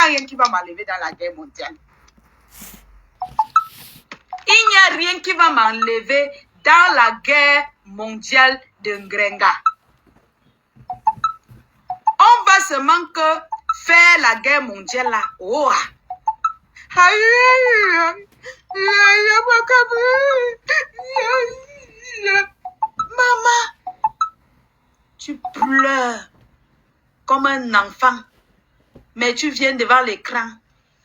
rien qui va m'enlever dans la guerre mondiale. Il n'y a rien qui va m'enlever dans la guerre mondiale de Ngrenga. On va seulement que faire la guerre mondiale là. Oh. Maman, tu pleures comme un enfant. Mais tu viens devant l'écran.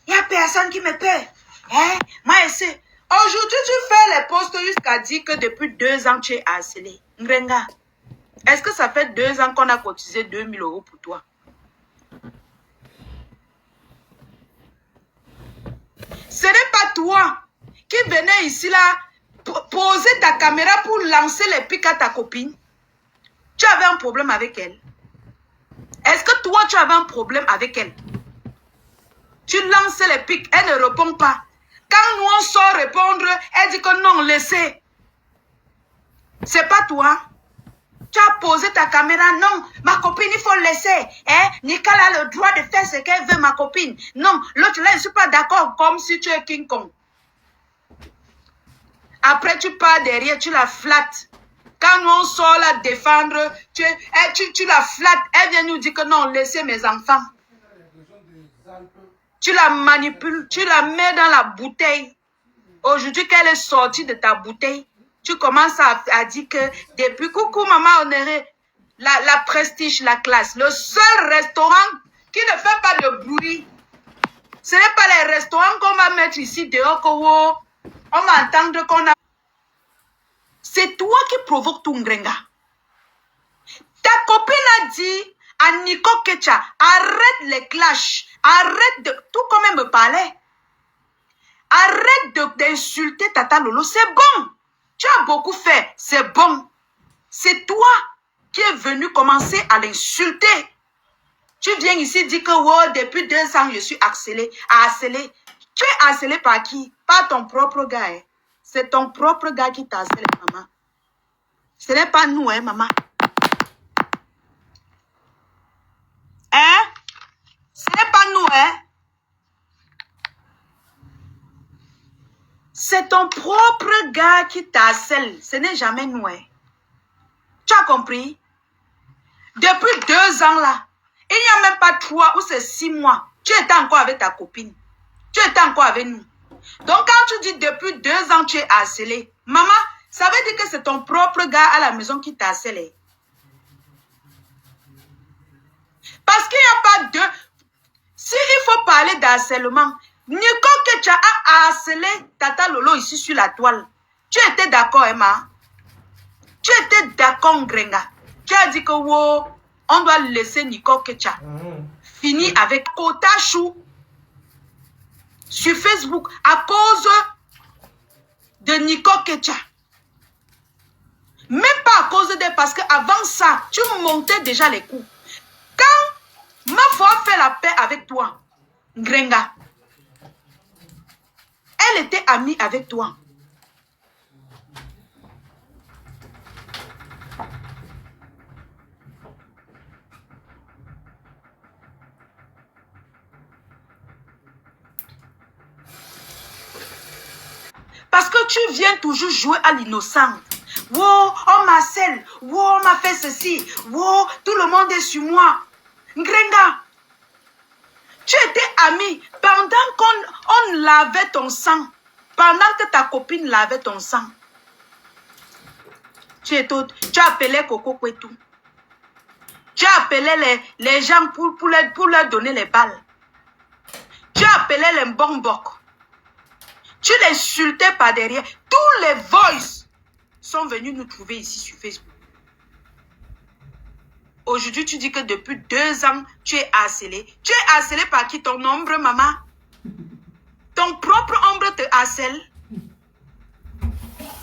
Il n'y a personne qui me paie. Hein? Moi, c'est... Aujourd'hui, tu fais les postes jusqu'à dire que depuis 2 ans, tu es harcelé. Ngrenga, est-ce que ça fait 2 ans qu'on a cotisé 2000 € pour toi? Ce n'est pas toi qui venais ici là, poser ta caméra pour lancer les pics à ta copine. Tu avais un problème avec elle. Est-ce que toi, tu avais un problème avec elle? Tu lances les pics, elle ne répond pas. Quand nous on sort répondre, elle dit que non, laissez. C'est pas toi. Tu as posé ta caméra, non, ma copine, il faut laisser. Hein? Nicole a le droit de faire ce qu'elle veut, ma copine. Non, l'autre là, je ne suis pas d'accord, comme si tu es King Kong. Après, tu pars derrière, tu la flattes. Quand nous on sort la défendre, tu la flattes. Elle vient nous dire que non, laissez mes enfants. Tu la manipules, tu la mets dans la bouteille. Aujourd'hui qu'elle est sortie de ta bouteille, tu commences à dire que depuis coucou maman honorée, la prestige, la classe, le seul restaurant qui ne fait pas de bruit, ce n'est pas les restaurants qu'on va mettre ici dehors, on va entendre qu'on a... C'est toi qui provoque tout Ngrenga. Ta copine a dit à Nico Kecha, arrête les clashs, arrête de... Tout comme elle me parlait. Arrête d'insulter Tata Lolo, c'est bon. Tu as beaucoup fait, c'est bon. C'est toi qui es venu commencer à l'insulter. Tu viens ici dire que oh, depuis 2 ans, je suis harcelé. Tu es harcelé par qui? Par ton propre gars. Hein? C'est ton propre gars qui t'a harcelé, maman. Ce n'est pas nous, hein, maman. Hein? Ce n'est pas nous, hein? C'est ton propre gars qui t'harcèle. Ce n'est jamais nous. Hein. Tu as compris? Depuis 2 ans là, il n'y a même pas 3 ou c'est 6 mois. Tu étais encore avec ta copine. Tu étais encore avec nous. Donc quand tu dis depuis 2 ans tu es harcelé, maman, ça veut dire que c'est ton propre gars à la maison qui t'a harcelé. Parce qu'il n'y a pas de... S'il faut parler d'harcèlement, Nico Kecha a harcelé Tata Lolo ici sur la toile. Tu étais d'accord, Emma? Tu étais d'accord, Ngrenga? Tu as dit que wow, on doit laisser Nico Kecha finir avec Kotachou sur Facebook à cause de Nico Kecha. Même pas à cause d'elle, parce qu'avant ça, tu montais déjà les coups. Quand ma foi fait la paix avec toi, Ngrenga, elle était amie avec toi. Parce que tu viens toujours jouer à l'innocente. Wow, on m'harcèle. Wow, on m'a fait ceci. Wow, tout le monde est sur moi. Ngrenga, tu étais amie pendant qu'on lavait ton sang. Pendant que ta copine lavait ton sang. Tu appelais Coco Kwetu. Tu appelais les gens pour leur donner les balles. Tu appelais les Mbombok. Tu les insultais par derrière. Tous les voices sont venus nous trouver ici sur Facebook. Aujourd'hui, tu dis que depuis 2 ans, tu es harcelé. Tu es harcelé par qui? Ton ombre, maman? Ton propre ombre te harcèle.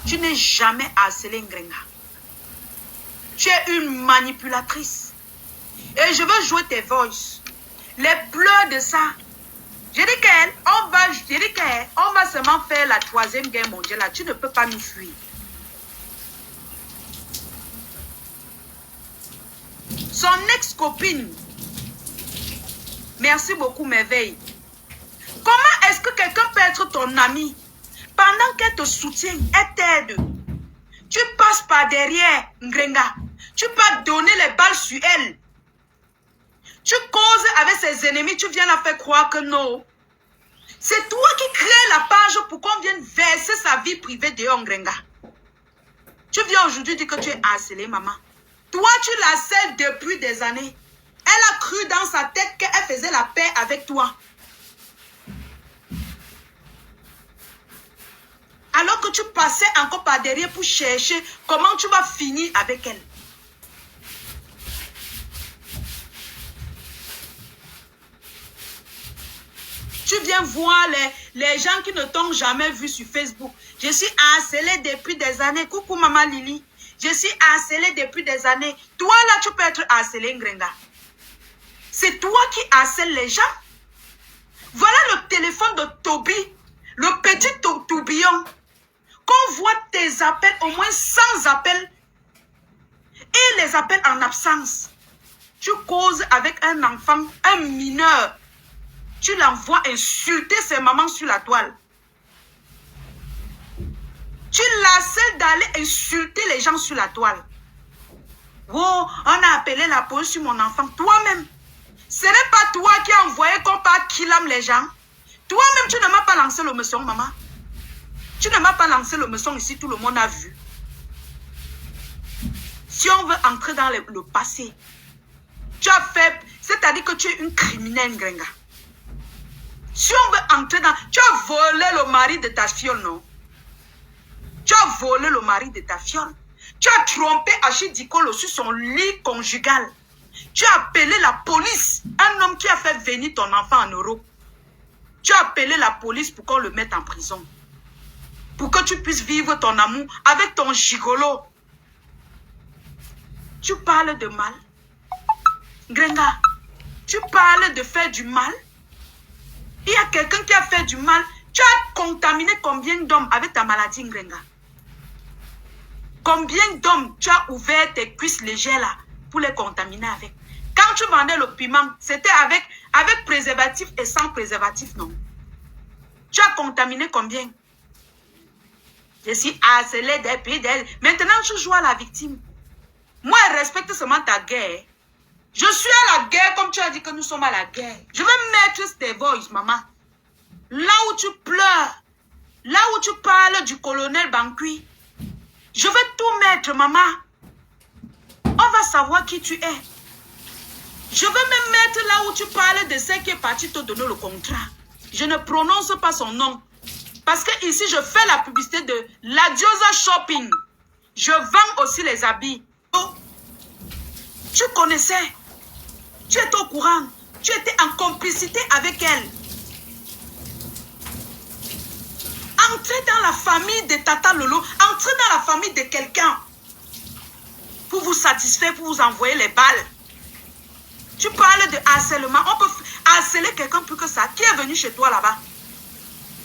Tu n'es jamais harcelé, Ngrenga. Tu es une manipulatrice. Et je veux jouer tes voices. Les pleurs de ça. Je dis qu'on va seulement faire la 3e guerre mondiale. Là. Tu ne peux pas nous fuir. Son ex-copine. Merci beaucoup, merveille. Est-ce que quelqu'un peut être ton ami? Pendant qu'elle te soutient, elle t'aide. Tu passes par derrière, Ngrenga. Tu peux donner les balles sur elle. Tu causes avec ses ennemis, tu viens la faire croire que non. C'est toi qui crée la page pour qu'on vienne verser sa vie privée de Ngrenga. Tu viens aujourd'hui dire que tu es harcelé, maman. Toi, tu l'harcèles depuis des années. Elle a cru dans sa tête qu'elle faisait la paix avec toi. Alors que tu passais encore par derrière pour chercher comment tu vas finir avec elle. Tu viens voir les gens qui ne t'ont jamais vu sur Facebook. Je suis harcelée depuis des années. Coucou maman Lily. Je suis harcelée depuis des années. Toi là, tu peux être harcelé, Ngrenga. C'est toi qui harcèles les gens. Voilà le téléphone de Toby. Le petit tourbillon. Qu'on voit tes appels, au moins 100 appels. Et les appels en absence. Tu causes avec un enfant, un mineur. Tu l'envoies insulter ses mamans sur la toile. Tu l'harcèles d'aller insulter les gens sur la toile. Oh, on a appelé la police sur mon enfant. Toi-même. Ce n'est pas toi qui as envoyé qu'on part killam les gens. Toi-même, tu ne m'as pas lancé le meçon, maman. Tu ne m'as pas lancé le meçon ici, tout le monde a vu. Si on veut entrer dans le passé, tu as fait, c'est-à-dire que tu es une criminelle, Ngrenga. Si on veut entrer dans... Tu as volé le mari de ta fiole, non? Tu as volé le mari de ta fiole. Tu as trompé Achille Dikolo sur son lit conjugal. Tu as appelé la police. Un homme qui a fait venir ton enfant en Europe. Tu as appelé la police pour qu'on le mette en prison. Pour que tu puisses vivre ton amour avec ton gigolo. Tu parles de mal. Ngrenga, tu parles de faire du mal. Il y a quelqu'un qui a fait du mal. Tu as contaminé combien d'hommes avec ta maladie, Ngrenga? Combien d'hommes tu as ouvert tes cuisses légères là pour les contaminer avec? Quand tu vendais le piment, c'était avec préservatif et sans préservatif, non? Tu as contaminé combien? Je suis harcelée depuis d'elle. Maintenant, tu joues à la victime. Moi, je respecte seulement ta guerre. Je suis à la guerre comme tu as dit que nous sommes à la guerre. Je vais mettre tes voices, maman. Là où tu pleures, là où tu parles du colonel Bankui, je vais tout mettre, maman. On va savoir qui tu es. Je vais même mettre là où tu parles de celle qui est partie te donner le contrat. Je ne prononce pas son nom. Parce que ici, je fais la publicité de la Diosa Shopping. Je vends aussi les habits. Oh, tu connaissais. Tu étais au courant. Tu étais en complicité avec elle. Entrez dans la famille de Tata Lolo. Entrez dans la famille de quelqu'un. Pour vous satisfaire, pour vous envoyer les balles. Tu parles de harcèlement. On peut harceler quelqu'un plus que ça. Qui est venu chez toi là-bas?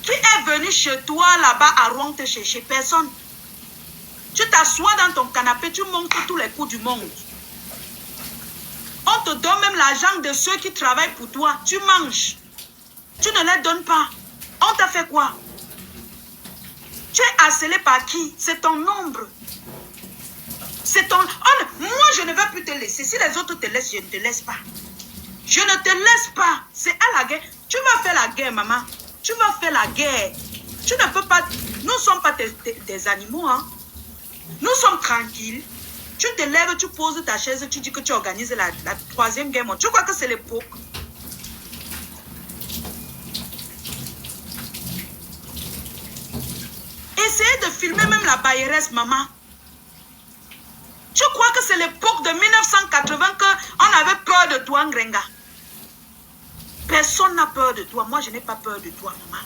Qui est venu chez toi là-bas à Rouen te chercher? Personne. Tu t'assois dans ton canapé, tu montres tous les coups du monde. On te donne même l'argent de ceux qui travaillent pour toi. Tu manges. Tu ne les donnes pas. On t'a fait quoi? Tu es harcelé par qui? C'est ton ombre. C'est ton... Oh, moi, je ne vais plus te laisser. Si les autres te laissent, je ne te laisse pas. Je ne te laisse pas. C'est à la guerre. Tu vas faire la guerre, maman. Tu vas faire la guerre. Tu ne peux pas... Nous ne sommes pas des animaux, hein. Nous sommes tranquilles. Tu te lèves, tu poses ta chaise, tu dis que tu organises la troisième guerre mondiale. Tu crois que c'est l'époque? Essayez de filmer même la Bayeresse, maman. Tu crois que c'est l'époque de 1980 qu'on avait peur de toi, Ngrenga? Personne n'a peur de toi. Moi, je n'ai pas peur de toi, maman.